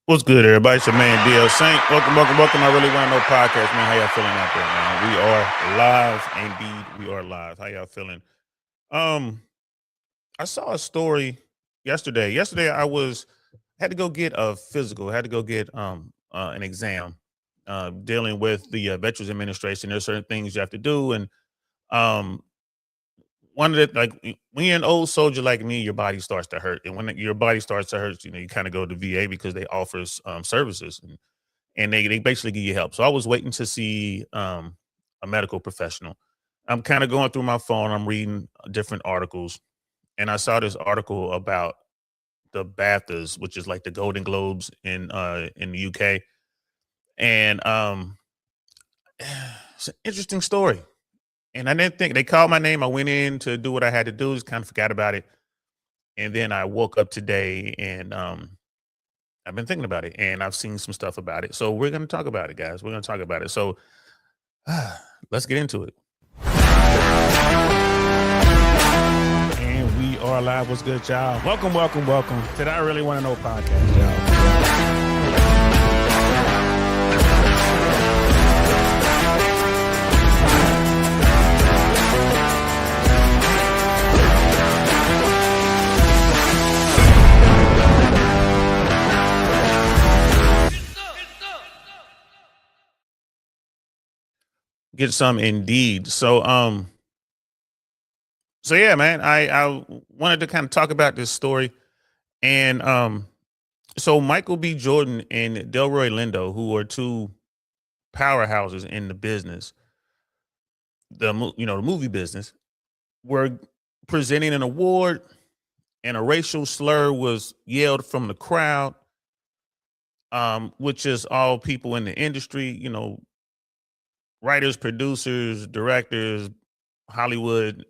What's good, everybody? It's your man DL Saint. Welcome. I really want to know podcast, man. How y'all feeling out there, man? We are live, indeed. We are live. How y'all feeling? I saw a story yesterday. Yesterday, had to go get a physical. Had to go get an exam. Dealing with the Veterans Administration. There's certain things you have to do, and um, one of the, like, when you're an old soldier like me, your body starts to hurt, and when your body starts to hurt, you kind of go to VA because they offer services, and they basically give you help. So I was waiting to see a medical professional. I'm kind of going through my phone. I'm reading different articles, and I saw this article about the BAFTAs, which is like the Golden Globes in the UK, and it's an interesting story. And I didn't think they called my name. I went in to do what I had to do, just kind of forgot about it. And then I woke up today and I've been thinking about it and I've seen some stuff about it. So we're going to talk about it, guys. We're going to talk about it. So let's get into it. And we are live. What's good, y'all? Welcome to the I Really Want to Know podcast, y'all. Get some indeed. So yeah, man, I wanted to kind of talk about this story. And so Michael B. Jordan and Delroy Lindo, who are two powerhouses in the business, the movie business, were presenting an award, and a racial slur was yelled from the crowd, which is all people in the industry, writers, producers, directors, Hollywood,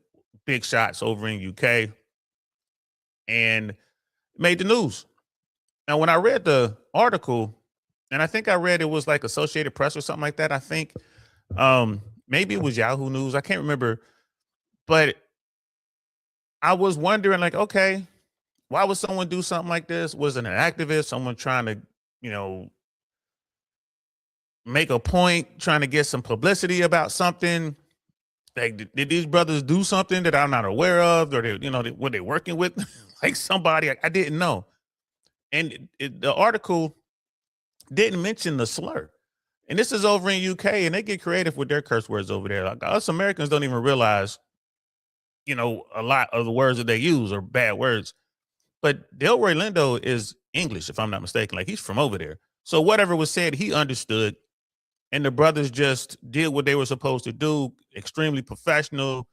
big shots over in UK, and made the news. Now, when I read the article, and I think I read it was like Associated Press or something like that. I think maybe it was Yahoo News. I can't remember. But I was wondering, like, okay, why would someone do something like this? Was it an activist, someone trying to, make a point, trying to get some publicity about something? Like, did these brothers do something that I'm not aware of, or were they working with like somebody I didn't know? And the article didn't mention the slur, and this is over in UK, and they get creative with their curse words over there. Like, us Americans don't even realize, a lot of the words that they use are bad words. But Delroy Lindo is English, if I'm not mistaken. Like, he's from over there, so whatever was said, he understood. And the brothers just did what they were supposed to do, extremely professional.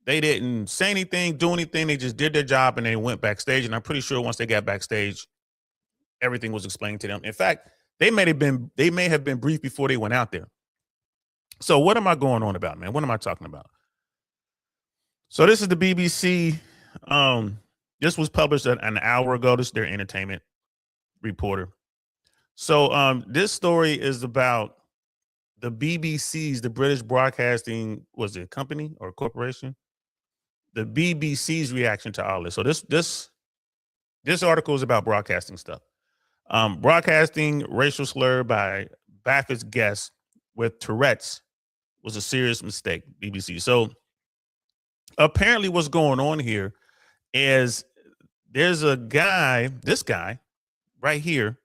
They didn't say anything, do anything. They just did their job, and they went backstage. And I'm pretty sure once they got backstage, everything was explained to them. In fact, they may have been briefed before they went out there. So what am I going on about, man? What am I talking about? So this is the BBC. This was published an hour ago. This is their entertainment reporter. So this story is about the BBC's, the British Broadcasting, was it a company or a corporation? The BBC's reaction to all this. So this article is about broadcasting stuff. Broadcasting racial slur by BAFTAs guest with Tourette's was a serious mistake, BBC. So apparently what's going on here is there's this guy right here,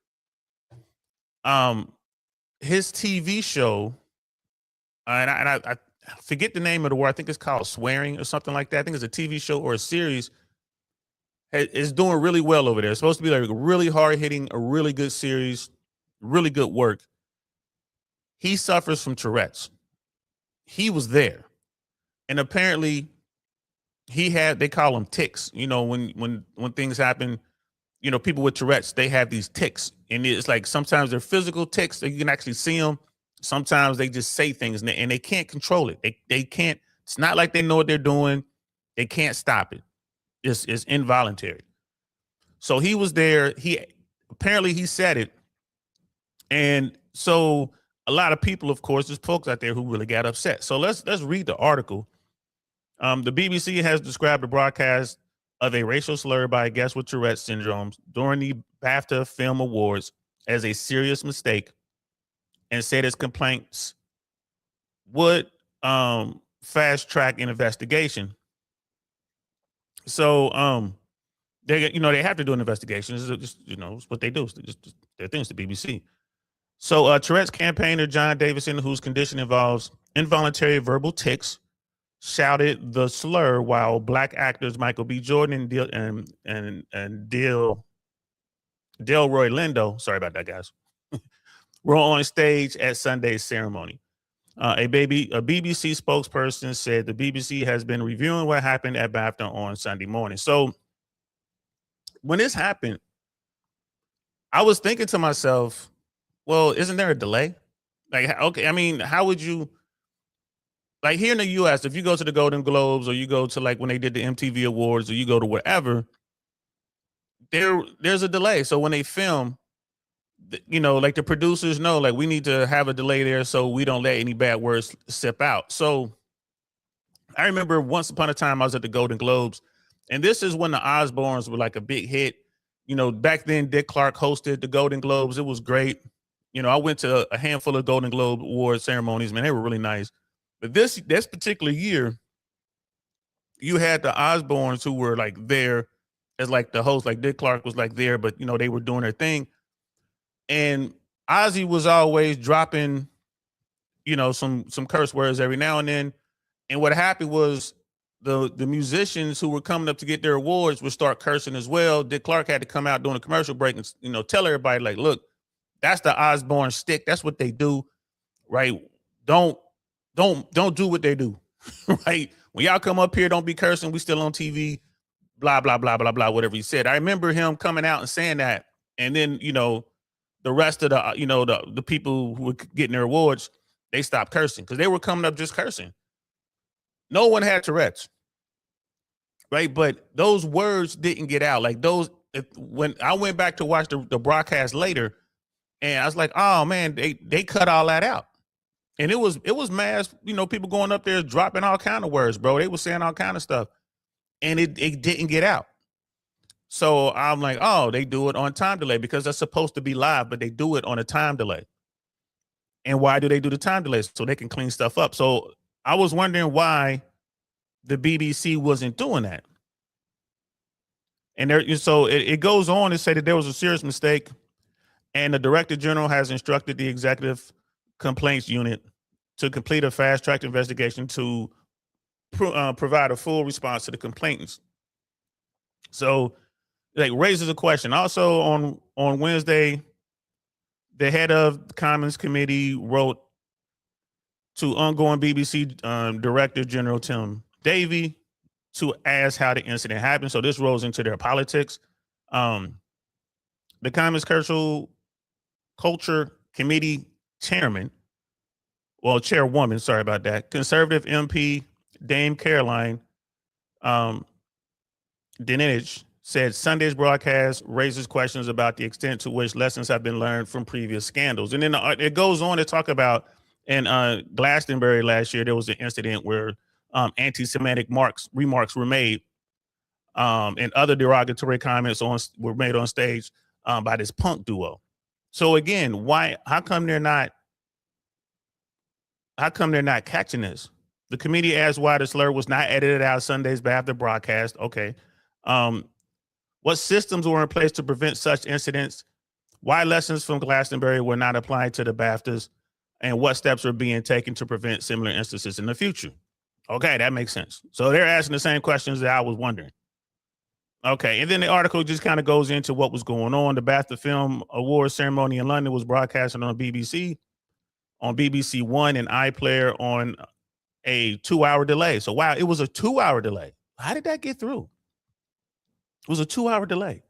his TV show, and I forget the name of the word. I think it's called Swearing or something like that. I think it's a TV show or a series. It's doing really well over there. It's supposed to be like really hard hitting, a really good series, really good work. He suffers from Tourette's. He was there, and apparently they call them tics. When things happen, people with Tourette's, they have these tics, and it's like sometimes they're physical tics that you can actually see them. Sometimes they just say things and they can't control it. They can't. It's not like they know what they're doing. They can't stop it. It's involuntary. So he was there. Apparently he said it, and so a lot of people, of course, there's folks out there who really got upset. So let's read the article. The BBC has described the broadcast of a racial slur by a guest with Tourette syndrome during the BAFTA Film Awards as a serious mistake and said his complaints would fast track an investigation. So they have to do an investigation. It's just, it's what they do. It's just their things, the BBC. So Tourette's campaigner John Davison, whose condition involves involuntary verbal tics, shouted the slur while black actors Michael B. Jordan and Delroy Lindo, sorry about that, guys, were on stage at Sunday's ceremony. A BBC spokesperson said the BBC has been reviewing what happened at BAFTA on Sunday morning. So when this happened, I was thinking to myself, well, isn't there a delay? Like, okay, I mean, how would you, like here in the US, if you go to the Golden Globes or you go to like when they did the MTV Awards or you go to wherever, there's a delay. So when they film, like the producers know, like we need to have a delay there so we don't let any bad words slip out. So I remember once upon a time I was at the Golden Globes, and this is when the Osbournes were like a big hit. Back then Dick Clark hosted the Golden Globes. It was great. I went to a handful of Golden Globe award ceremonies, man, they were really nice. But this particular year, you had the Osbournes who were like there as like the host, like Dick Clark was like there, but they were doing their thing. And Ozzy was always dropping, some curse words every now and then. And what happened was the musicians who were coming up to get their awards would start cursing as well. Dick Clark had to come out during a commercial break and, tell everybody like, look, that's the Osbourne stick. That's what they do, right? Don't do what they do, right? When y'all come up here, don't be cursing. We still on TV, blah, blah, blah, blah, blah, whatever he said. I remember him coming out and saying that. And then, the rest of the people who were getting their awards, they stopped cursing because they were coming up just cursing. No one had Tourette's, right? But those words didn't get out. Like when I went back to watch the broadcast later, and I was like, oh man, they cut all that out. And it was mass, people going up there dropping all kind of words, bro. They were saying all kind of stuff, and it didn't get out. So I'm like, oh, they do it on time delay because that's supposed to be live, but they do it on a time delay. And why do they do the time delay? So they can clean stuff up. So I was wondering why the BBC wasn't doing that. And so it goes on to say that there was a serious mistake, and the Director General has instructed the Executive Complaints Unit to complete a fast-track investigation to provide a full response to the complainants. So, like, raises a question. Also, on Wednesday, the head of the Commons Committee wrote to ongoing BBC Director General Tim Davie to ask how the incident happened. So this rolls into their politics. The Commons Culture Committee chairwoman, sorry about that, Conservative MP Dame Caroline Dinenage said Sunday's broadcast raises questions about the extent to which lessons have been learned from previous scandals. And then it goes on to talk about in Glastonbury last year, there was an incident where anti-Semitic remarks were made and other derogatory comments were made on stage by this punk duo. So again, how come they're not catching this? The committee asked why the slur was not edited out of Sunday's BAFTA broadcast. Okay. What systems were in place to prevent such incidents? Why lessons from Glastonbury were not applied to the BAFTAs? And what steps are being taken to prevent similar instances in the future? Okay, that makes sense. So they're asking the same questions that I was wondering. Okay, and then the article just kind of goes into what was going on. The BAFTA Film Awards ceremony in London was broadcasted on BBC One and iPlayer on a 2-hour delay. So wow, it was a 2-hour delay. How did that get through? It was a 2-hour delay.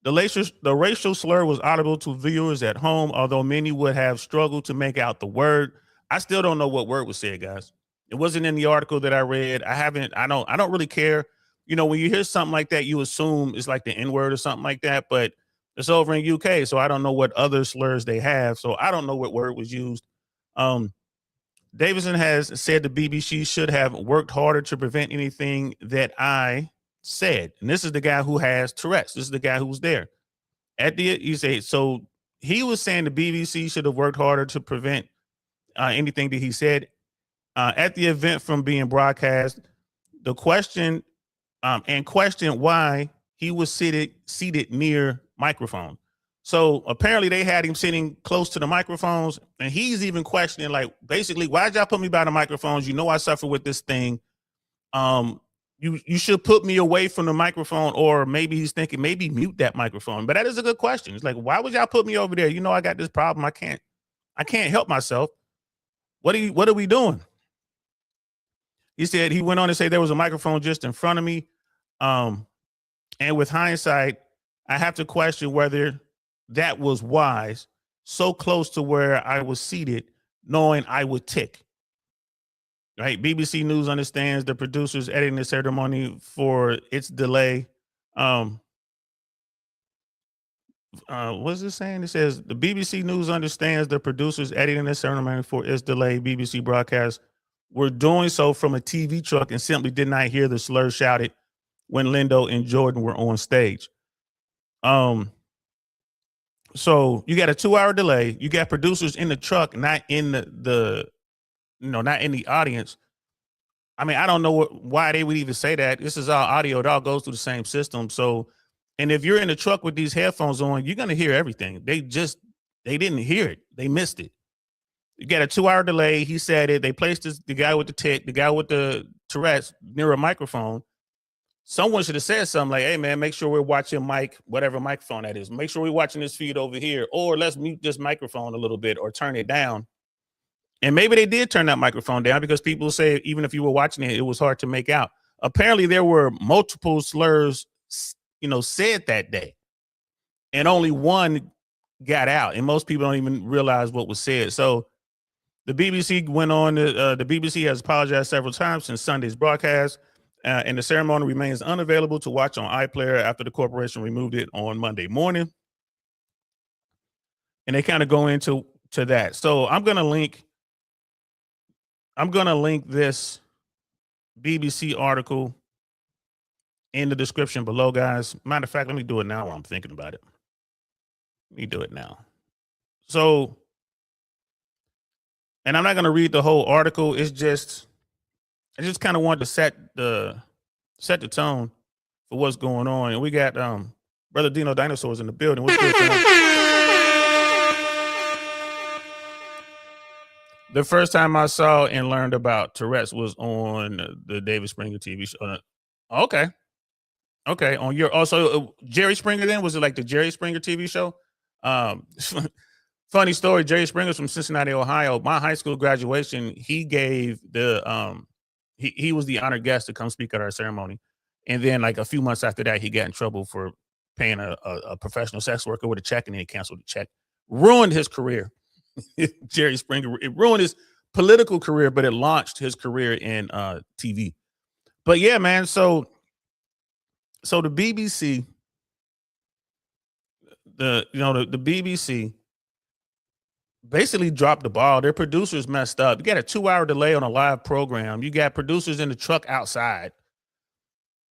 The racial slur was audible to viewers at home, although many would have struggled to make out the word. I still don't know what word was said, guys. It wasn't in the article that I read. I don't really care. When you hear something like that, you assume it's like the N-word or something like that, but it's over in UK, so I don't know what other slurs they have. So I don't know what word was used. Davison has said the BBC should have worked harder to prevent anything that I said. And this is the guy who has Tourette's. This is the guy who was there. You say, so he was saying the BBC should have worked harder to prevent anything that he said at the event from being broadcast. The question and questioned why he was seated near microphone. So apparently they had him sitting close to the microphones, and he's even questioning, like, basically, why'd y'all put me by the microphones? You know I suffer with this thing. You should put me away from the microphone, or maybe he's thinking maybe mute that microphone. But that is a good question. It's like, why would y'all put me over there? You know I got this problem. I can't help myself. What are we doing? He said, he went on to say there was a microphone just in front of me. And with hindsight, I have to question whether that was wise, so close to where I was seated, knowing I would tick. Right? BBC News understands the producers editing the ceremony for its delay. What's it saying? It says the BBC News understands the producers editing the ceremony for its delay. BBC broadcast were doing so from a TV truck and simply did not hear the slur shouted when Lindo and Jordan were on stage. So you got a 2-hour delay. You got producers in the truck, not in not in the audience. I mean, I don't know why they would even say that. This is all audio. It all goes through the same system. So, and if you're in the truck with these headphones on, you're going to hear everything. They didn't hear it. They missed it. You got a 2-hour delay. He said it. They placed the guy with the tic, the guy with the Tourette's near a microphone. Someone should have said something like, hey, man, make sure we're watching whatever microphone that is. Make sure we're watching this feed over here, or let's mute this microphone a little bit or turn it down. And maybe they did turn that microphone down, because people say even if you were watching it, it was hard to make out. Apparently there were multiple slurs, said that day, and only one got out. And most people don't even realize what was said. So the BBC went on. The BBC has apologized several times since Sunday's broadcast. And the ceremony remains unavailable to watch on iPlayer after the corporation removed it on Monday morning. And they kind of go into that. So I'm gonna link this BBC article in the description below, guys. Matter of fact, let me do it now while I'm thinking about it. Let me do it now. So, and I'm not gonna read the whole article. I just kind of wanted to set the tone for what's going on. And we got Brother Dino Dinosaurs in the building. What's good, The first time I saw and learned about Tourette's was on the David Springer TV show. Okay. On your also Jerry Springer. Then was it like the Jerry Springer TV show? Funny story. Jerry Springer's from Cincinnati, Ohio. My high school graduation, he gave the he was the honored guest to come speak at our ceremony. And then like a few months after that, he got in trouble for paying a professional sex worker with a check, and then he canceled the check. Ruined his career. Jerry Springer. It ruined his political career, but it launched his career in TV. But yeah, man. So the BBC, the BBC basically dropped the ball. Their producers messed up. You got a 2-hour delay on a live program. You got producers in the truck outside.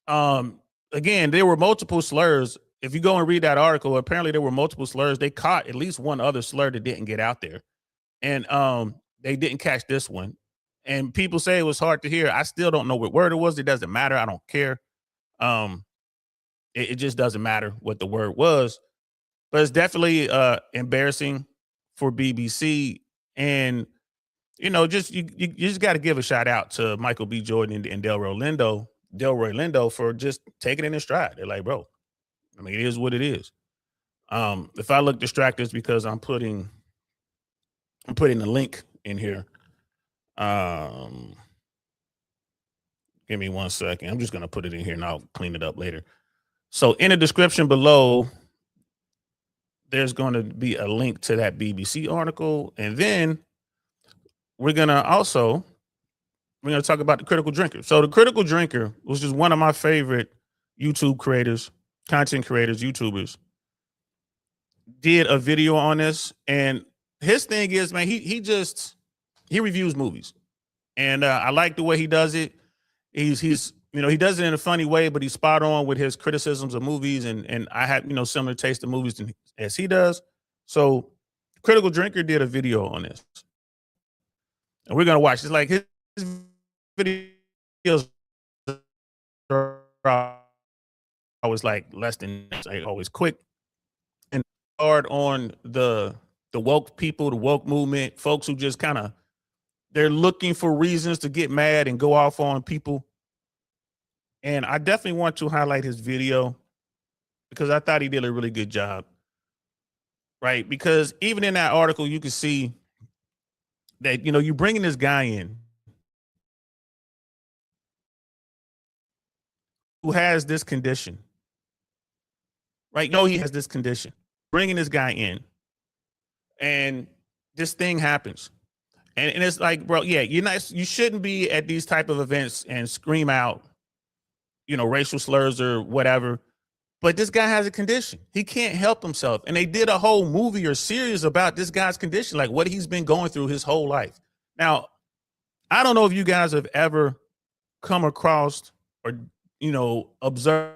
Again, there were multiple slurs. If you go and read that article, apparently there were multiple slurs. They caught at least one other slur that didn't get out there. And they didn't catch this one. And people say it was hard to hear. I still don't know what word it was. It doesn't matter. I don't care. It just doesn't matter what the word was. But it's definitely embarrassing for BBC. And you just got to give a shout out to Michael B. Jordan and Delroy Lindo for just taking it in stride. They're like, bro, I mean, it is what it is. If I look distracted, it's because I'm putting the link in here. Give me 1 second. I'm just going to put it in here and I'll clean it up later. So in the description below, there's going to be a link to that BBC article. And then we're going to talk about the Critical Drinker. So the Critical Drinker was just one of my favorite YouTube creators, content creators, YouTubers, did a video on this. And his thing is, man, he reviews movies. And I like the way he does it. He does it in a funny way, but he's spot on with his criticisms of movies. And I have, similar taste of movies as he does. So Critical Drinker did a video on this, and we're gonna watch. It's like his videos are always like less than like always quick and hard on the woke people, the woke movement, folks who just kind of they're looking for reasons to get mad and go off on people. And I definitely want to highlight his video because I thought he did a really good job. Right? Because even in that article, you can see that, you know, you're bringing this guy in who has this condition. Right? No, he has this condition. Bringing this guy in and this thing happens. And it's like, bro, yeah, you shouldn't be at these type of events and scream out, you know, racial slurs or whatever. But this guy has a condition. He can't help himself. And they did a whole movie or series about this guy's condition, like what he's been going through his whole life. Now, I don't know if you guys have ever come across or, you know, observed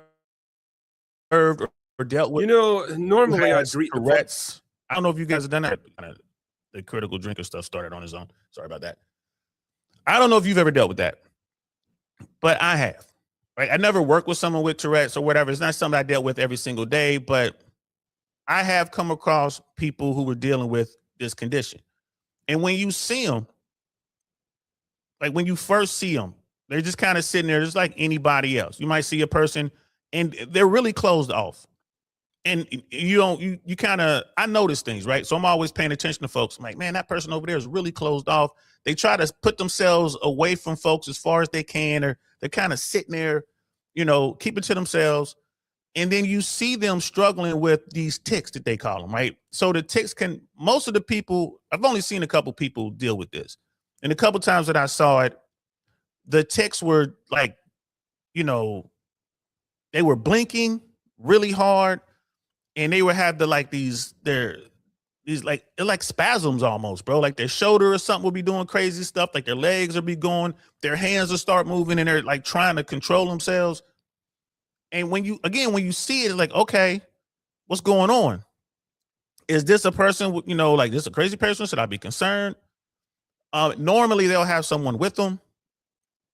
or dealt with. You know, normally I agree. Tourette's. I don't know if you guys have done that. The Critical Drinker stuff started on his own. Sorry about that. I don't know if you've ever dealt with that, but I have. Right? I never worked with someone with Tourette's or whatever. It's not something I dealt with every single day, but I have come across people who were dealing with this condition. And when you see them, like when you first see them, they're just kind of sitting there just like anybody else. You might see a person and they're really closed off. And you kind of, I notice things, right? So I'm always paying attention to folks. I'm like, man, that person over there is really closed off. They try to put themselves away from folks as far as they can, or they're kind of sitting there, you know, keeping to themselves. And then you see them struggling with these tics that they call them, right? So the tics most of the people, I've only seen a couple people deal with this. And a couple times that I saw it, the tics were like, you know, they were blinking really hard. And they would have they're like spasms almost, bro. Like their shoulder or something will be doing crazy stuff. Like their legs will be going, their hands will start moving, and they're like trying to control themselves. And when you see it, it's like, okay, what's going on? Is this a person, you know, like this a crazy person? Should I be concerned? Normally they'll have someone with them.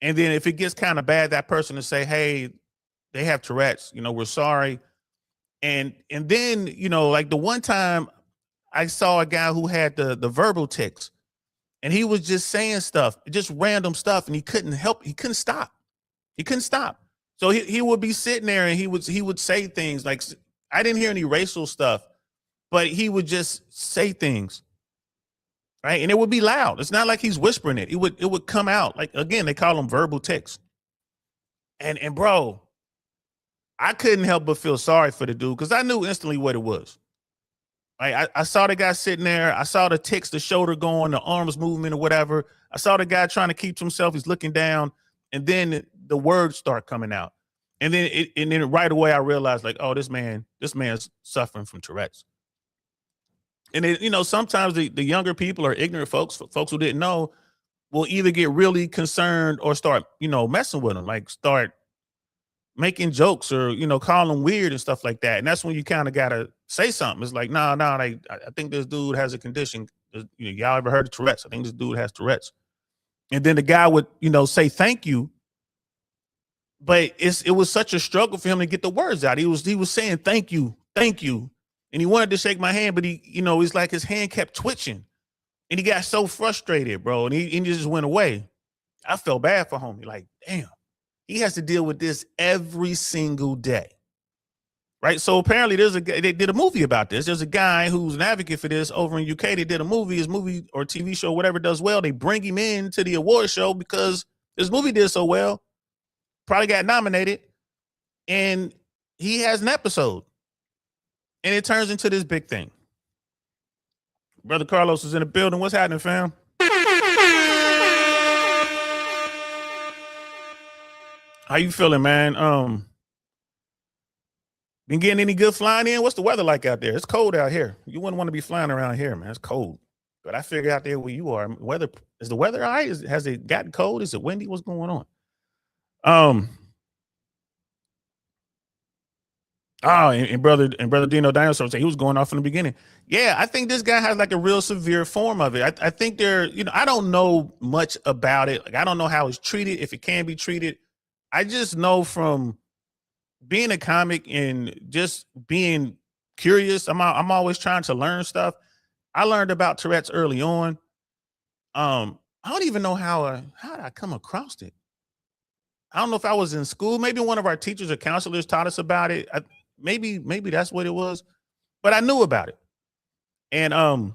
And then if it gets kind of bad, that person to say, hey, they have Tourette's, you know, we're sorry. And then, you know, like the one time I saw a guy who had the verbal tics, and he was just saying stuff, just random stuff, and he couldn't stop. He couldn't stop. So he would be sitting there and he would say things like, I didn't hear any racial stuff, but he would just say things. Right. And it would be loud. It's not like he's whispering it. It would come out. Like, again, they call them verbal tics. And bro, I couldn't help but feel sorry for the dude because I knew instantly what it was. I saw the guy sitting there. I saw the tics, the shoulder going, the arms movement or whatever. I saw the guy trying to keep to himself. He's looking down, and then the words start coming out. And then right away I realized, like, oh, this man's suffering from Tourette's. And then, you know, sometimes the younger people or ignorant folks who didn't know will either get really concerned or start, you know, messing with them, like start making jokes or, you know, calling them weird and stuff like that. And that's when you kind of got to say something. It's like, no, I think this dude has a condition. You know, y'all ever heard of Tourette's? I think this dude has Tourette's. And then the guy would, you know, say thank you. But it was such a struggle for him to get the words out. He was saying thank you. And he wanted to shake my hand, but he, you know, it's like his hand kept twitching. And he got so frustrated, bro. And he just went away. I felt bad for homie. Like, damn. He has to deal with this every single day. Right. So apparently they did a movie about this. There's a guy who's an advocate for this over in UK. They did a movie, his movie or TV show, whatever does well. They bring him in to the award show because this movie did so well, probably got nominated, and he has an episode and it turns into this big thing. Brother Carlos is in the building. What's happening, fam? How you feeling, man? Been getting any good flying in? What's the weather like out there? It's cold out here. You wouldn't want to be flying around here, man. It's cold. But I figure out there where you are, is the weather all right? Has it gotten cold? Is it windy? What's going on? Oh, and brother Dino Dinosaur said he was going off from the beginning. Yeah, I think this guy has like a real severe form of it. I think there, I don't know much about it. Like I don't know how it's treated, if it can be treated. I just know from being a comic and just being curious. I'm always trying to learn stuff. I learned about Tourette's early on. I don't even know how did I come across it. I don't know if I was in school. Maybe one of our teachers or counselors taught us about it. Maybe that's what it was, but I knew about it. And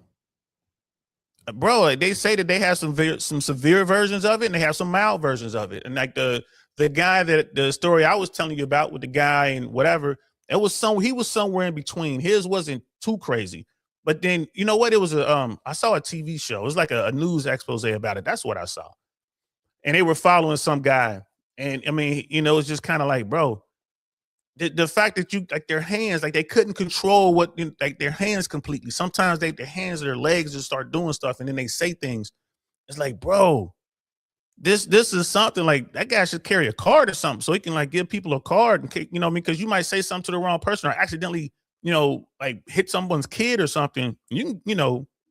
bro, they say that they have some severe versions of it and they have some mild versions of it. And like the guy that the story I was telling you about with the guy and whatever, he was somewhere in between. His wasn't too crazy. But then you know what? It was I saw a TV show. It was like a news expose about it. That's what I saw. And they were following some guy. And I mean, it's just kind of like, bro, the fact that you like their hands, like they couldn't control like their hands completely. Sometimes their hands or their legs just start doing stuff and then they say things. It's like, bro, this is something like that guy should carry a card or something so he can like give people a card and because you might say something to the wrong person or accidentally, like hit someone's kid or something.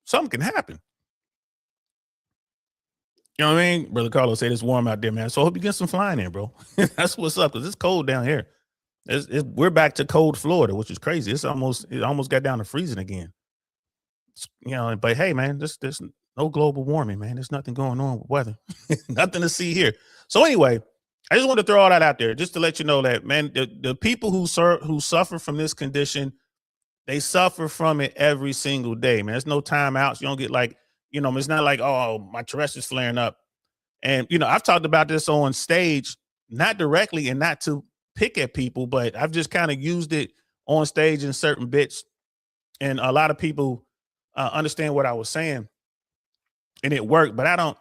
Something can happen. You know what I mean? Brother Carlos said it's warm out there, man. So I hope you get some flying in, bro. That's what's up because it's cold down here. We're back to cold Florida, which is crazy. It almost got down to freezing again. But hey, man, there's no global warming, man. There's nothing going on with weather. Nothing to see here. So anyway, I just want to throw all that out there just to let you know that, man, the people who suffer from this condition, they suffer from it every single day, man. There's no timeouts. You don't get like, it's not like, oh, my Tourette's is flaring up. And, I've talked about this on stage, not directly and not to pick at people, but I've just kind of used it on stage in certain bits. And a lot of people understand what I was saying and it worked, but I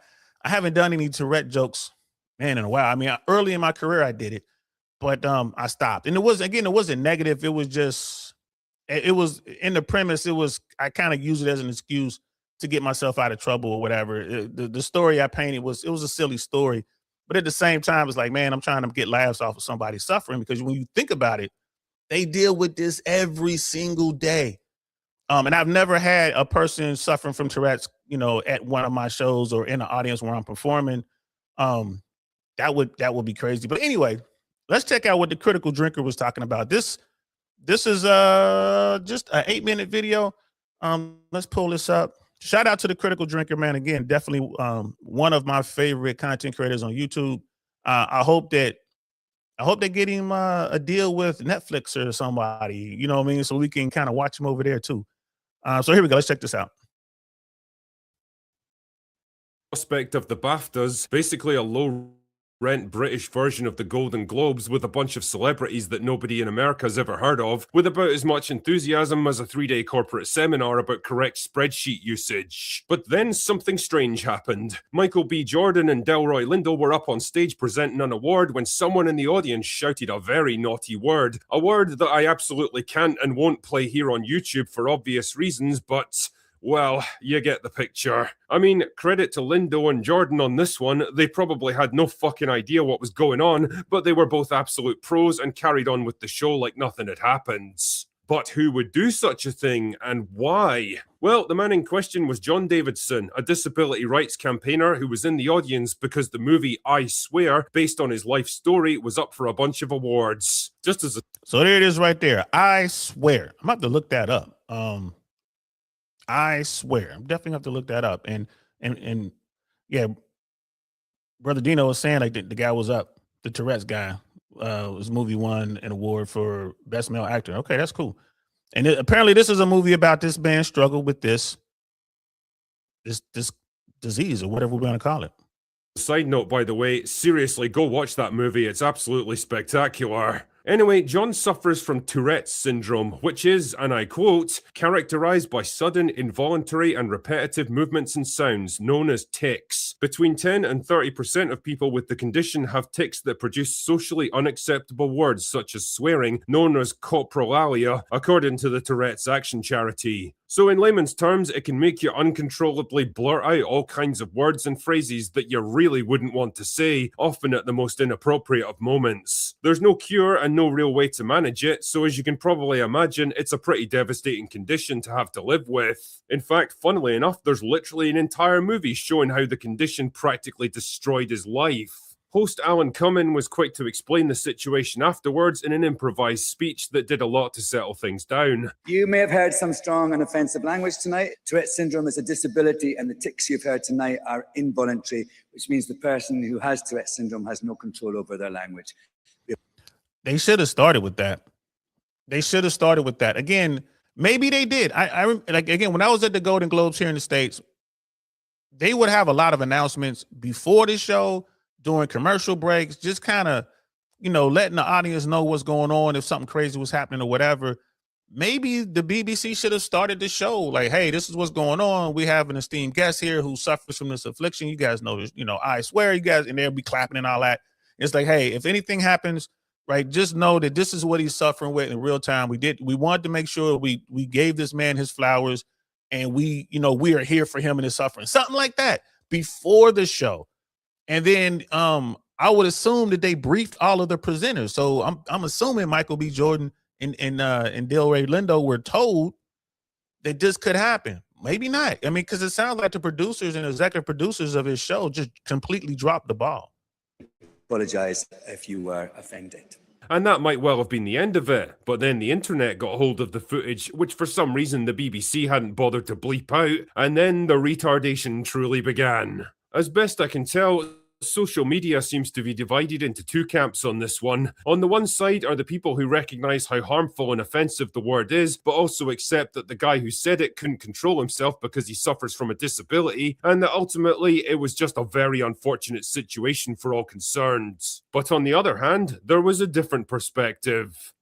haven't done any Tourette jokes, man, in a while. I mean, early in my career, I did it, but I stopped. And it wasn't negative. It was in the premise. I kind of used it as an excuse to get myself out of trouble or whatever. The story I painted was a silly story. But at the same time, it's like, man, I'm trying to get laughs off of somebody suffering because when you think about it, they deal with this every single day. And I've never had a person suffering from Tourette's, at one of my shows or in the audience where I'm performing. That would be crazy. But anyway, let's check out what the Critical Drinker was talking about. This is just an 8-minute video. Let's pull this up. Shout out to the Critical Drinker, man. Again, definitely one of my favorite content creators on YouTube. I hope they get him a deal with Netflix or somebody, you know what I mean? So we can kind of watch him over there too. So here we go. Let's check this out. Prospect of the BAFTAs, basically a low-rent British version of the Golden Globes with a bunch of celebrities that nobody in America's ever heard of, with about as much enthusiasm as a 3-day corporate seminar about correct spreadsheet usage. But then something strange happened. Michael B. Jordan and Delroy Lindo were up on stage presenting an award when someone in the audience shouted a very naughty word. A word that I absolutely can't and won't play here on YouTube for obvious reasons, but well, you get the picture. I mean, credit to Lindo and Jordan on this one. They probably had no fucking idea what was going on, but they were both absolute pros and carried on with the show like nothing had happened. But who would do such a thing, and why? Well, the man in question was John Davidson, a disability rights campaigner who was in the audience because the movie I Swear, based on his life story, was up for a bunch of awards. So there it is right there. I Swear. I'm about to look that up. I Swear. I'm definitely have to look that up. And yeah, Brother Dino was saying like the guy was up. The Tourette's guy. His movie won an award for Best Male Actor. Okay, that's cool. And apparently this is a movie about this man struggle with this disease or whatever we're going to call it. Side note, by the way, seriously, go watch that movie. It's absolutely spectacular. Anyway, John suffers from Tourette's syndrome, which is, and I quote, characterized by sudden, involuntary, and repetitive movements and sounds, known as tics. Between 10 and 30% of people with the condition have tics that produce socially unacceptable words, such as swearing, known as coprolalia, according to the Tourette's Action Charity. So in layman's terms, it can make you uncontrollably blurt out all kinds of words and phrases that you really wouldn't want to say, often at the most inappropriate of moments. There's no cure and no real way to manage it, so as you can probably imagine, it's a pretty devastating condition to have to live with. In fact, funnily enough, there's literally an entire movie showing how the condition practically destroyed his life. Host Alan Cumming was quick to explain the situation afterwards in an improvised speech that did a lot to settle things down. You may have heard some strong and offensive language tonight. Tourette syndrome is a disability, and the tics you've heard tonight are involuntary, which means the person who has Tourette syndrome has no control over their language. They should have started with that. They should have started with that. Again, maybe they did. Again, when I was at the Golden Globes here in the States, they would have a lot of announcements before the show, during commercial breaks, just kind of, letting the audience know what's going on, if something crazy was happening or whatever. Maybe the BBC should have started the show like, hey, this is what's going on. We have an esteemed guest here who suffers from this affliction. You guys know this, I swear you guys, and they'll be clapping and all that. It's like, hey, if anything happens, right, just know that this is what he's suffering with in real time. We wanted to make sure we gave this man his flowers, and we are here for him and his suffering. Something like that before the show. And then I would assume that they briefed all of the presenters. So I'm assuming Michael B. Jordan and Delroy Lindo were told that this could happen. Maybe not. I mean, because it sounds like the producers and executive producers of his show just completely dropped the ball. Apologize if you were offended. And that might well have been the end of it, but then the internet got hold of the footage, which for some reason the BBC hadn't bothered to bleep out, and then the retardation truly began. As best I can tell, social media seems to be divided into two camps on this one. On the one side are the people who recognise how harmful and offensive the word is, but also accept that the guy who said it couldn't control himself because he suffers from a disability, and that ultimately it was just a very unfortunate situation for all concerned. But on the other hand, there was a different perspective.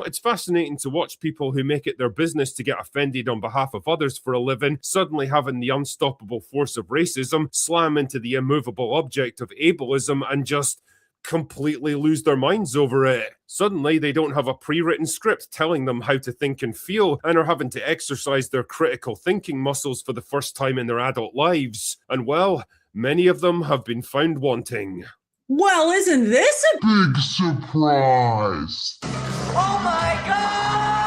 It's fascinating to watch people who make it their business to get offended on behalf of others for a living suddenly having the unstoppable force of racism slam into the immovable object of ableism and just completely lose their minds over it. Suddenly, they don't have a pre-written script telling them how to think and feel and are having to exercise their critical thinking muscles for the first time in their adult lives. And well, many of them have been found wanting. Well, isn't this a big surprise? Oh my God!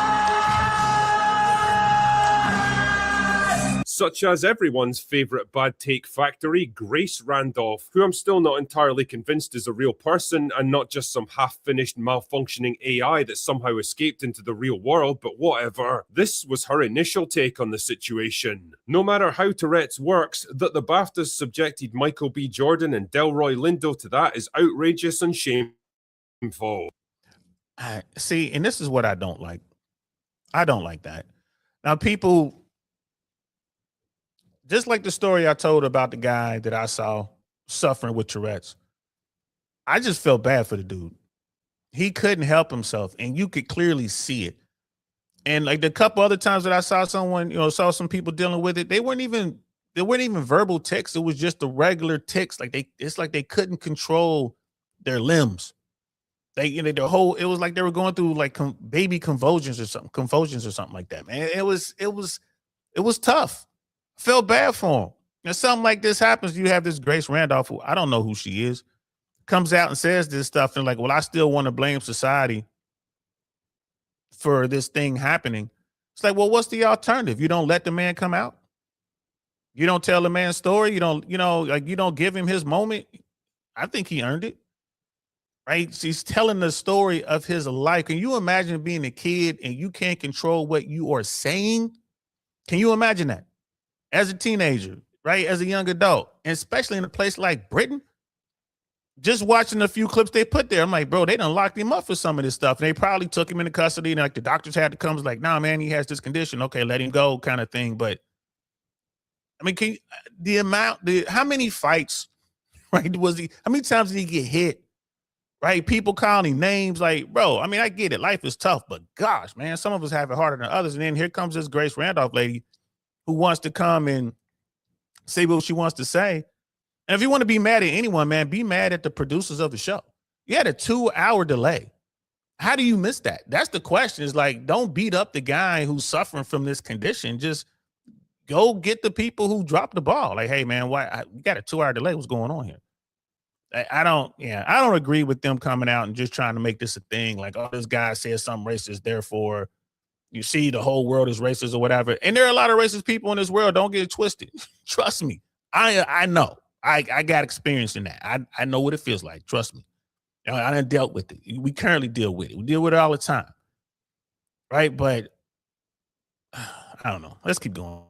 Such as everyone's favourite bad take factory, Grace Randolph, who I'm still not entirely convinced is a real person and not just some half-finished malfunctioning AI that somehow escaped into the real world, but whatever. This was her initial take on the situation. No matter how Tourette's works, that the BAFTAs subjected Michael B. Jordan and Delroy Lindo to that is outrageous and shameful. See, and this is what I don't like. I don't like that. Now, people, just like the story I told about the guy that I saw suffering with Tourette's, I just felt bad for the dude. He couldn't help himself, and you could clearly see it. And like the couple other times that I saw someone, saw some people dealing with it, they weren't even verbal tics. It was just the regular tics. It's like they couldn't control their limbs. It was like they were going through like baby convulsions or something like that, man. It was tough. I felt bad for him. And something like this happens. You have this Grace Randolph, who I don't know who she is, comes out and says this stuff and like, well, I still want to blame society for this thing happening. It's like, well, what's the alternative? You don't let the man come out. You don't tell the man's story. You don't give him his moment. I think he earned it. Right? She's telling the story of his life. Can you imagine being a kid and you can't control what you are saying? Can you imagine that? As a teenager, right? As a young adult, and especially in a place like Britain, just watching a few clips they put there, I'm like, bro, they done locked him up for some of this stuff. And they probably took him into custody and like the doctors had to come like, nah, man, he has this condition. Okay, let him go kind of thing. But I mean, how many fights, right? How many times did he get hit? Right? People calling him names like, bro, I mean, I get it. Life is tough, but gosh, man, some of us have it harder than others. And then here comes this Grace Randolph lady who wants to come and say what she wants to say. And if you want to be mad at anyone, man, be mad at the producers of the show. You had a 2-hour delay. How do you miss that? That's the question. Is like, don't beat up the guy who's suffering from this condition. Just go get the people who dropped the ball. Like, hey man, you got a 2-hour delay? What's going on here? I don't agree with them coming out and just trying to make this a thing. Like, oh, this guy says something racist, therefore you see the whole world is racist or whatever. And there are a lot of racist people in this world. Don't get it twisted. Trust me. I know. I got experience in that. I know what it feels like. Trust me. I done dealt with it. We currently deal with it. We deal with it all the time. Right? But I don't know. Let's keep going.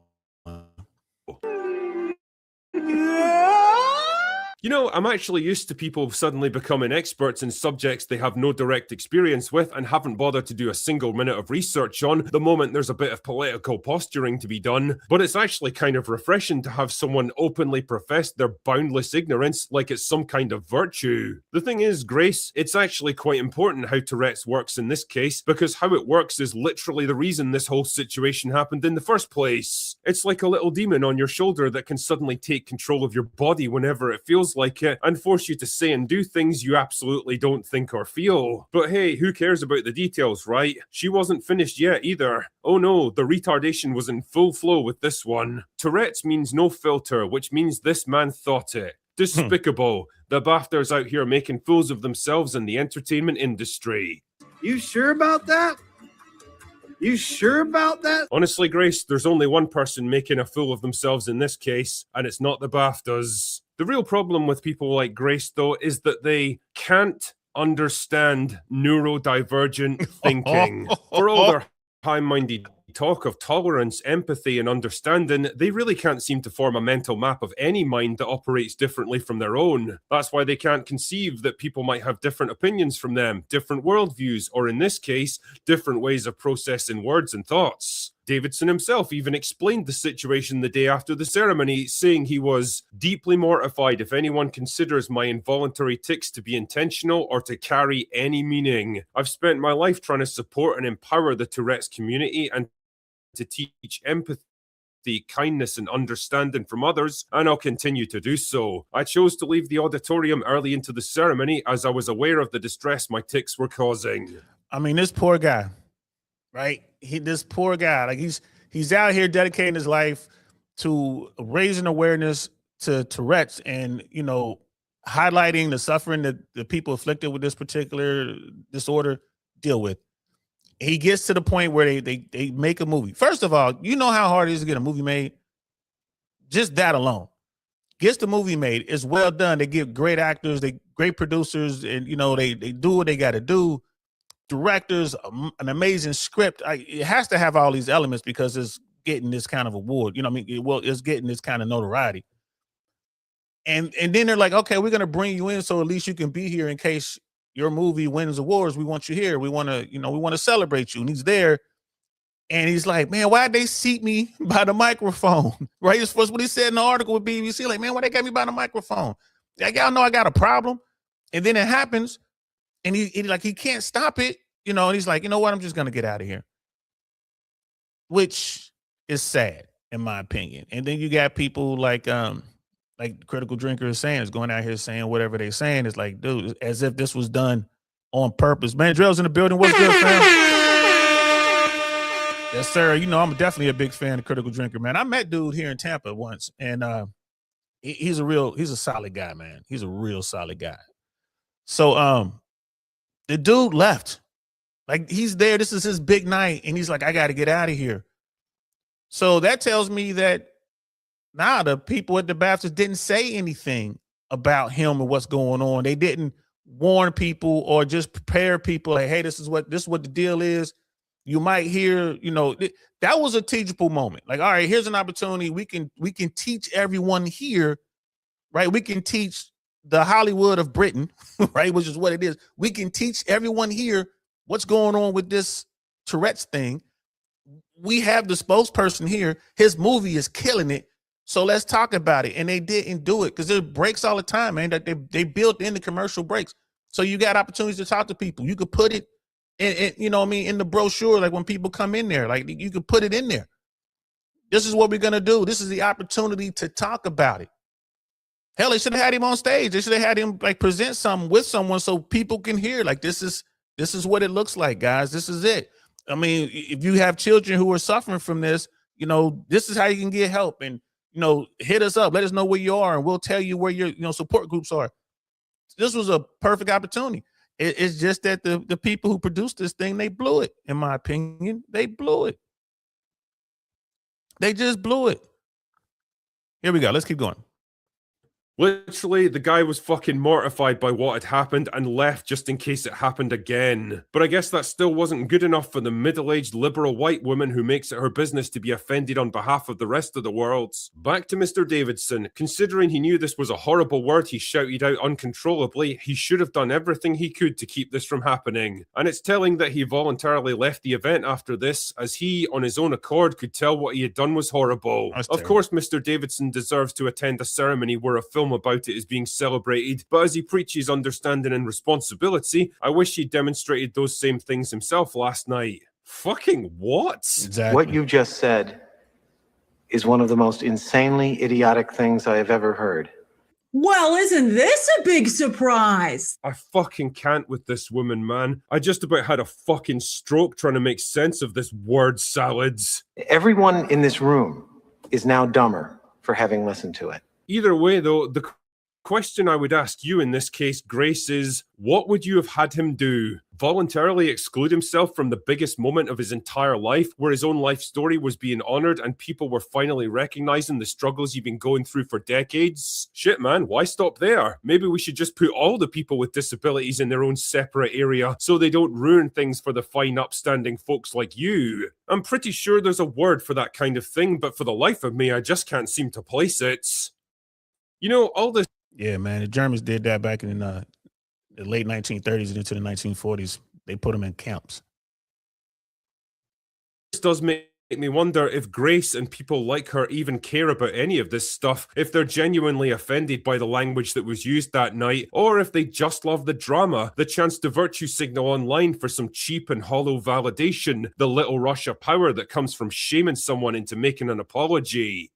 You know, I'm actually used to people suddenly becoming experts in subjects they have no direct experience with and haven't bothered to do a single minute of research on the moment there's a bit of political posturing to be done. But it's actually kind of refreshing to have someone openly profess their boundless ignorance like it's some kind of virtue. The thing is, Grace, it's actually quite important how Tourette's works in this case, because how it works is literally the reason this whole situation happened in the first place. It's like a little demon on your shoulder that can suddenly take control of your body whenever it feels like it and force you to say and do things you absolutely don't think or feel. But hey, who cares about the details, right? She wasn't finished yet either. Oh no, the retardation was in full flow with this one. Tourette's means no filter, which means this man thought it. Despicable. The BAFTAs out here making fools of themselves in the entertainment industry. You sure about that? You sure about that? Honestly, Grace, there's only one person making a fool of themselves in this case, and it's not the BAFTAs. The real problem with people like Grace, though, is that they can't understand neurodivergent thinking. For all their high-minded talk of tolerance, empathy, and understanding, they really can't seem to form a mental map of any mind that operates differently from their own. That's why they can't conceive that people might have different opinions from them, different worldviews, or in this case, different ways of processing words and thoughts. Davidson himself even explained the situation the day after the ceremony, saying he was deeply mortified if anyone considers my involuntary tics to be intentional or to carry any meaning. I've spent my life trying to support and empower the Tourette's community and to teach empathy, kindness, and understanding from others, and I'll continue to do so. I chose to leave the auditorium early into the ceremony as I was aware of the distress my tics were causing. I mean, this poor guy, right? This poor guy, like he's out here dedicating his life to raising awareness to Tourette's and, you know, highlighting the suffering that the people afflicted with this particular disorder deal with. He gets to the point where they make a movie. First of all, you know how hard it is to get a movie made? Just that alone. Gets the movie made. It's well done. They get great actors, they great producers, and you know, they do what they got to do. Directors, an amazing script. It has to have all these elements because it's getting this kind of award. You know what I mean? It's getting this kind of notoriety. And then they're like, okay, we're gonna bring you in so at least you can be here in case your movie wins awards. We want you here. We want to celebrate you. And he's there. And he's like, man, why'd they seat me by the microphone? Right? That's what he said in the article with BBC. Like, man, why they got me by the microphone? Like, y'all know I got a problem. And then it happens. And he can't stop it, you know, and he's like, you know what? I'm just going to get out of here. Which is sad, in my opinion. And then you got people like Critical Drinker is saying, is going out here saying whatever they're saying. It's like, dude, as if this was done on purpose. Man, Drill's in the building. What's good, fam? Yes, sir. You know, I'm definitely a big fan of Critical Drinker, man. I met dude here in Tampa once, and he's a solid guy, man. He's a real solid guy. So the dude left. Like, he's there. This is his big night, and he's like, I got to get out of here. So that tells me that the people at the BAFTAs didn't say anything about him and what's going on. They didn't warn people or just prepare people like, hey, this is what the deal is. You might hear, you know, that was a teachable moment. Like, all right, here's an opportunity. We can teach everyone here, right? We can teach the Hollywood of Britain, right? Which is what it is. We can teach everyone here what's going on with this Tourette's thing. We have the spokesperson here. His movie is killing it. So let's talk about it. And they didn't do it because there's breaks all the time, man. That they built in the commercial breaks. So you got opportunities to talk to people. You could put it in, you know what I mean, in the brochure, like when people come in there, like you could put it in there. This is what we're gonna do. This is the opportunity to talk about it. Hell, they should have had him on stage. They should have had him like present something with someone so people can hear. Like, this is This is what it looks like, guys. This is it. I mean, if you have children who are suffering from this, you know, this is how you can get help. And, you know, hit us up. Let us know where you are, and we'll tell you where your, you know, support groups are. This was a perfect opportunity. It's just that the people who produced this thing, they blew it, in my opinion. They blew it. They just blew it. Here we go. Let's keep going. Literally, the guy was fucking mortified by what had happened and left just in case it happened again. But I guess that still wasn't good enough for the middle-aged liberal white woman who makes it her business to be offended on behalf of the rest of the world. Back to Mr. Davidson. Considering he knew this was a horrible word he shouted out uncontrollably, he should have done everything he could to keep this from happening. And it's telling that he voluntarily left the event after this, as he, on his own accord, could tell what he had done was horrible. Of course, Mr. Davidson deserves to attend a ceremony where a film about it is being celebrated, but as he preaches understanding and responsibility, I wish he demonstrated those same things himself last night. Fucking what? Exactly. What you just said is one of the most insanely idiotic things I have ever heard. Well, isn't this a big surprise? I fucking can't with this woman, man. I just about had a fucking stroke trying to make sense of this word salads. Everyone in this room is now dumber for having listened to it. Either way, though, the question I would ask you in this case, Grace, is what would you have had him do? Voluntarily exclude himself from the biggest moment of his entire life, where his own life story was being honored and people were finally recognizing the struggles he'd been going through for decades? Shit, man, why stop there? Maybe we should just put all the people with disabilities in their own separate area so they don't ruin things for the fine, upstanding folks like you. I'm pretty sure there's a word for that kind of thing, but for the life of me, I just can't seem to place it. You know, all this... Yeah, man, the Germans did that back in the late 1930s and into the 1940s. They put them in camps. This does make me wonder if Grace and people like her even care about any of this stuff, if they're genuinely offended by the language that was used that night, or if they just love the drama, the chance to virtue signal online for some cheap and hollow validation, the little rush of power that comes from shaming someone into making an apology.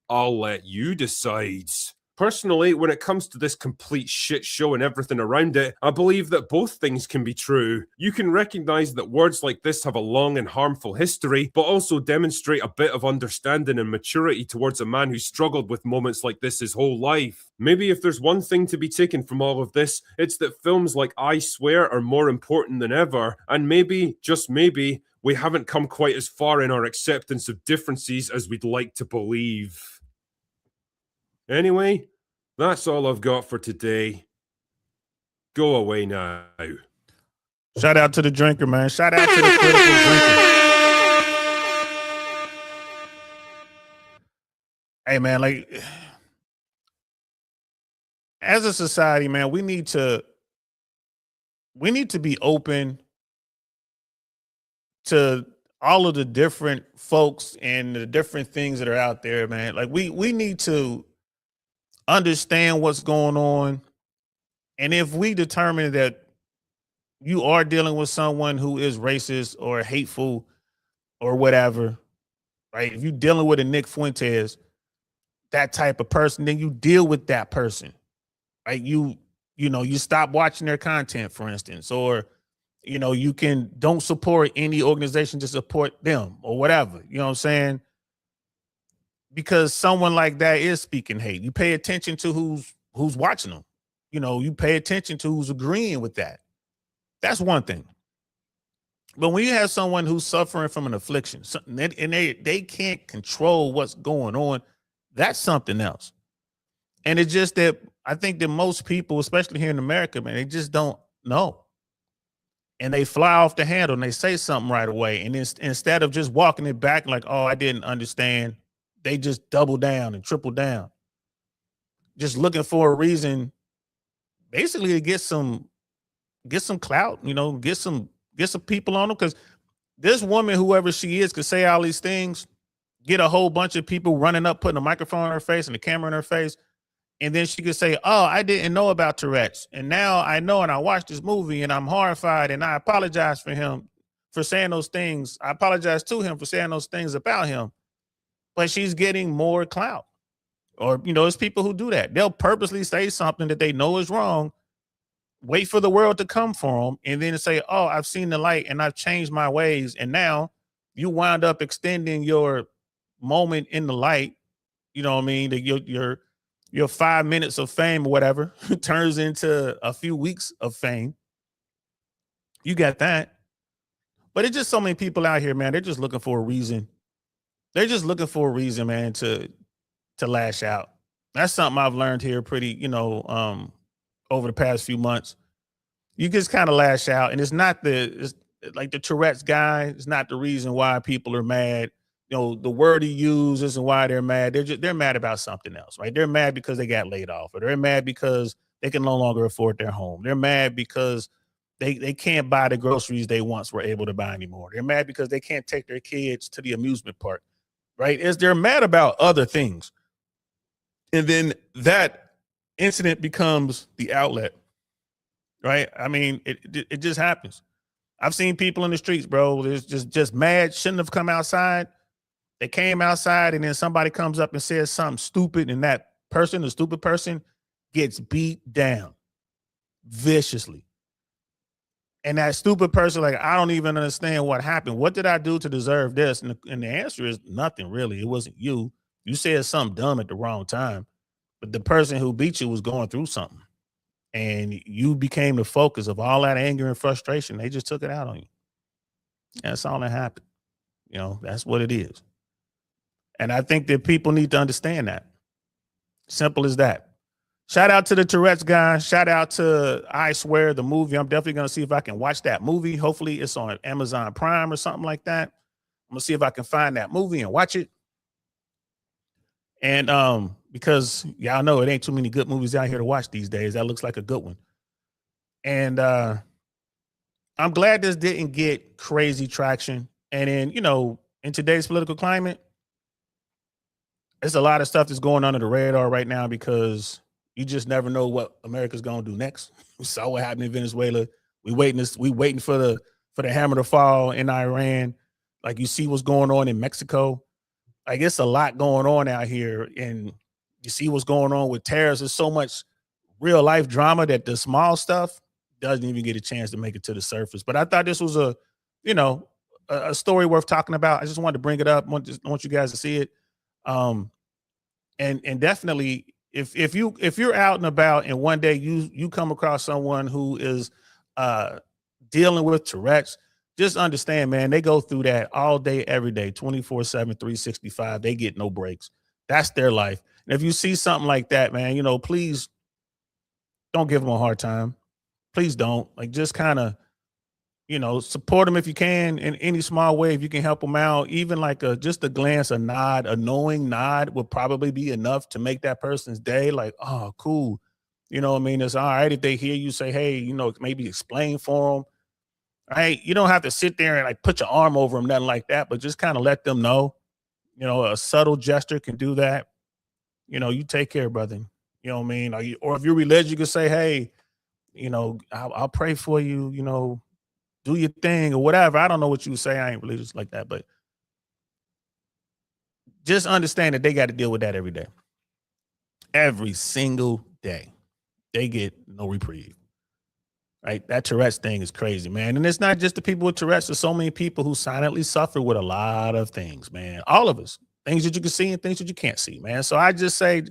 I'll let you decide. Personally, when it comes to this complete shit show and everything around it, I believe that both things can be true. You can recognize that words like this have a long and harmful history, but also demonstrate a bit of understanding and maturity towards a man who struggled with moments like this his whole life. Maybe if there's one thing to be taken from all of this, it's that films like I Swear are more important than ever, and maybe, just maybe, we haven't come quite as far in our acceptance of differences as we'd like to believe. Anyway, that's all I've got for today. Go away now. Shout out to the drinker, man. Shout out to the critical drinker. Hey, man, like, as a society, man, we need to be open to all of the different folks and the different things that are out there, man. Like, we need to understand what's going on. And if we determine that you are dealing with someone who is racist or hateful or whatever, right? If you're dealing with a Nick Fuentes, that type of person, then you deal with that person, right? You stop watching their content, for instance, or, you don't support any organization to support them or whatever, you know what I'm saying? Because someone like that is speaking hate. You pay attention to who's watching them. You pay attention to who's agreeing with that. That's one thing. But when you have someone who's suffering from an affliction and they can't control what's going on, that's something else. And it's just that I think that most people, especially here in America, man, they just don't know. And they fly off the handle and they say something right away. And instead of just walking it back like, oh, I didn't understand, they just double down and triple down, just looking for a reason, basically to get some clout, get some people on them. Because this woman, whoever she is, could say all these things, get a whole bunch of people running up, putting a microphone in her face and a camera in her face, and then she could say, "Oh, I didn't know about Tourette's, and now I know, and I watched this movie, and I'm horrified, and I apologize for him for saying those things. I apologize to him for saying those things about him." But she's getting more clout. Or, there's people who do that. They'll purposely say something that they know is wrong, wait for the world to come for them, and then say, oh, I've seen the light and I've changed my ways. And now you wind up extending your moment in the light. You know what I mean? That your 5 minutes of fame or whatever turns into a few weeks of fame. You got that. But it's just so many people out here, man. They're just looking for a reason. They're just looking for a reason, man, to lash out. That's something I've learned here pretty, over the past few months. You just kind of lash out, and it's like the Tourette's guy. It's not the reason why people are mad. The word he uses and why they're mad. They're mad about something else, right? They're mad because they got laid off, or they're mad because they can no longer afford their home. They're mad because they can't buy the groceries they once were able to buy anymore. They're mad because they can't take their kids to the amusement park, right? They're mad about other things. And then that incident becomes the outlet, right? I mean, it just happens. I've seen people in the streets, bro. There's just mad, shouldn't have come outside. They came outside, and then somebody comes up and says something stupid, and that person, the stupid person, gets beat down viciously. And that stupid person, like, I don't even understand what happened. What did I do to deserve this? And the answer is nothing, really. It wasn't you. You said something dumb at the wrong time. But the person who beat you was going through something. And you became the focus of all that anger and frustration. They just took it out on you. That's all that happened. That's what it is. And I think that people need to understand that. Simple as that. Shout out to the Tourette's guy. Shout out to I Swear, the movie. I'm definitely going to see if I can watch that movie. Hopefully it's on Amazon Prime or something like that. I'm going to see if I can find that movie and watch it. And because y'all know it ain't too many good movies out here to watch these days. That looks like a good one. And I'm glad this didn't get crazy traction. And then, in today's political climate, there's a lot of stuff that's going under the radar right now because you just never know what America's going to do next. We saw what happened in Venezuela. We waiting for the hammer to fall in Iran. Like, you see what's going on in Mexico. Like, it's a lot going on out here, and you see what's going on with terrorists. There's so much real life drama that the small stuff doesn't even get a chance to make it to the surface. But I thought this was a story worth talking about. I just wanted to bring it up. I want you guys to see it. And definitely, if you're out and about and one day you come across someone who is dealing with Tourette's, just understand, man, they go through that all day, every day, 24/7, 365. They get no breaks. That's their life. And if you see something like that, man, please don't give them a hard time. Please don't. Like, just kind of, support them if you can in any small way. If you can help them out, even like just a glance, a nod, a knowing nod would probably be enough to make that person's day. Like, oh, cool. It's all right if they hear you say, hey, maybe explain for them. Right? You don't have to sit there and like put your arm over them, nothing like that, but just kind of let them know. A subtle gesture can do that. You take care, brother. You know what I mean? Or if you're religious, you can say, hey, I'll pray for you, do your thing or whatever. I don't know what you say. I ain't religious like that, but just understand that they got to deal with that every day. Every single day. They get no reprieve. Right? That Tourette's thing is crazy, man. And it's not just the people with Tourette's. There's so many people who silently suffer with a lot of things, man. All of us. Things that you can see and things that you can't see, man. So I just say,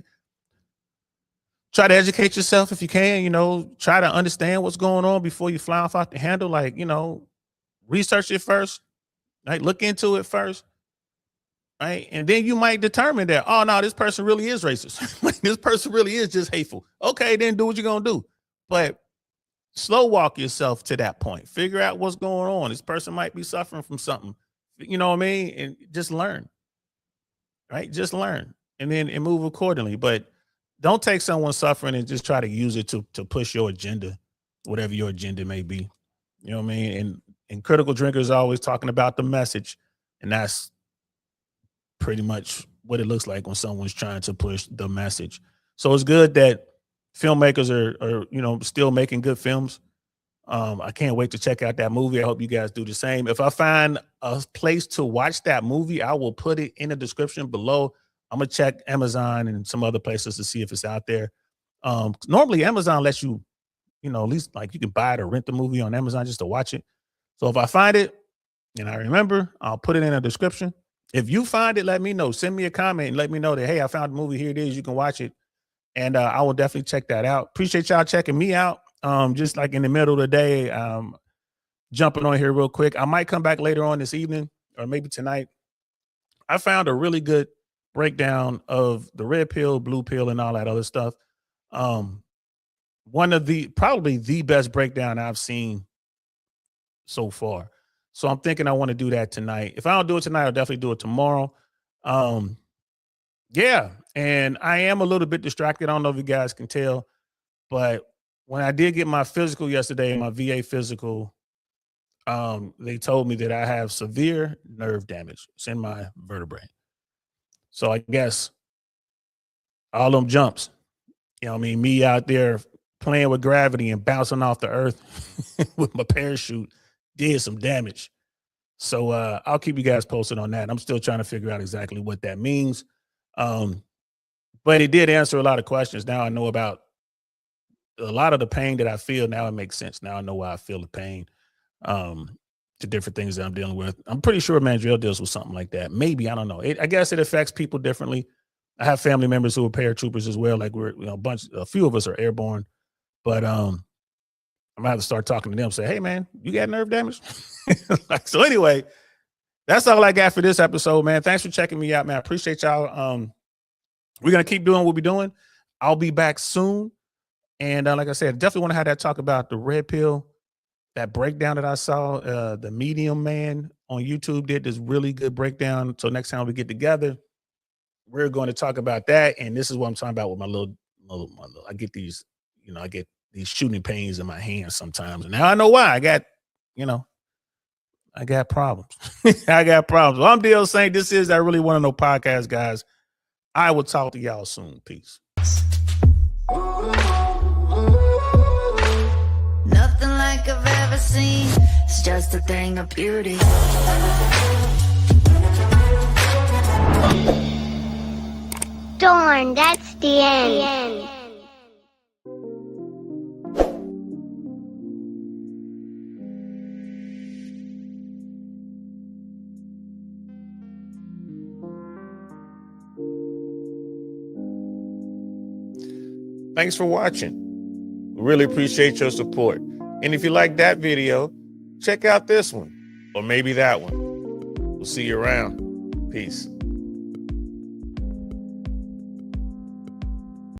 try to educate yourself if you can, try to understand what's going on before you fly off the handle. Like, research it first, right? Look into it first, right? And then you might determine that, oh, no, this person really is racist. This person really is just hateful. Okay, then do what you're going to do. But slow walk yourself to that point. Figure out what's going on. This person might be suffering from something, you know what I mean? And just learn, right? Just learn and move accordingly. But don't take someone's suffering and just try to use it to push your agenda, whatever your agenda may be. You know what I mean? And critical drinkers are always talking about the message. And that's pretty much what it looks like when someone's trying to push the message. So it's good that filmmakers are still making good films. I can't wait to check out that movie. I hope you guys do the same. If I find a place to watch that movie, I will put it in the description below. I'm going to check Amazon and some other places to see if it's out there. Normally Amazon lets you you know, at least like you can buy it or rent the movie on Amazon just to watch it. So if I find it and I remember, I'll put it in a description. If you find it, let me know. Send me a comment and let me know that, hey, I found the movie. Here it is. You can watch it. And I will definitely check that out. Appreciate y'all checking me out. Just like in the middle of the day, jumping on here real quick. I might come back later on this evening or maybe tonight. I found a really good breakdown of the red pill, blue pill, and all that other stuff. One of probably the best breakdown I've seen so far. So I'm thinking I want to do that tonight. If I don't do it tonight, I'll definitely do it tomorrow. Yeah. And I am a little bit distracted. I don't know if you guys can tell, but when I did get my physical yesterday, my VA physical, they told me that I have severe nerve damage. It's in my vertebrae. So I guess all them jumps, you know what I mean? Me out there playing with gravity and bouncing off the earth with my parachute did some damage. So I'll keep you guys posted on that. I'm still trying to figure out exactly what that means. But it did answer a lot of questions. Now I know about a lot of the pain that I feel. Now it makes sense. Now I know why I feel the pain. To different things that I'm dealing with. I'm pretty sure Mandrill deals with something like that. Maybe, I don't know. I guess it affects people differently. I have family members who are paratroopers as well. Like we're, you know, a few of us are airborne, but I'm gonna have to start talking to them. Say, hey man, you got nerve damage? Like, so anyway, that's all I got for this episode, man. Thanks for checking me out, man. I appreciate y'all. We're gonna keep doing what we're doing. I'll be back soon, and like I said, definitely want to have that talk about the red pill. That breakdown that I saw, the Medium Man on YouTube did this really good breakdown. So next time we get together, we're going to talk about that. And this is what I'm talking about with my little I get these, you know, I get these shooting pains in my hands sometimes. And now I know why. I got problems. I got problems. Well, I'm DL saying this is I Really Want to Know podcast, guys. I will talk to y'all soon. Peace. Nothing like I've ever seen. It's just a thing of beauty. Darn, that's the end. Thanks for watching. Really appreciate your support. And if you like that video, check out this one or maybe that one. We'll see you around. Peace.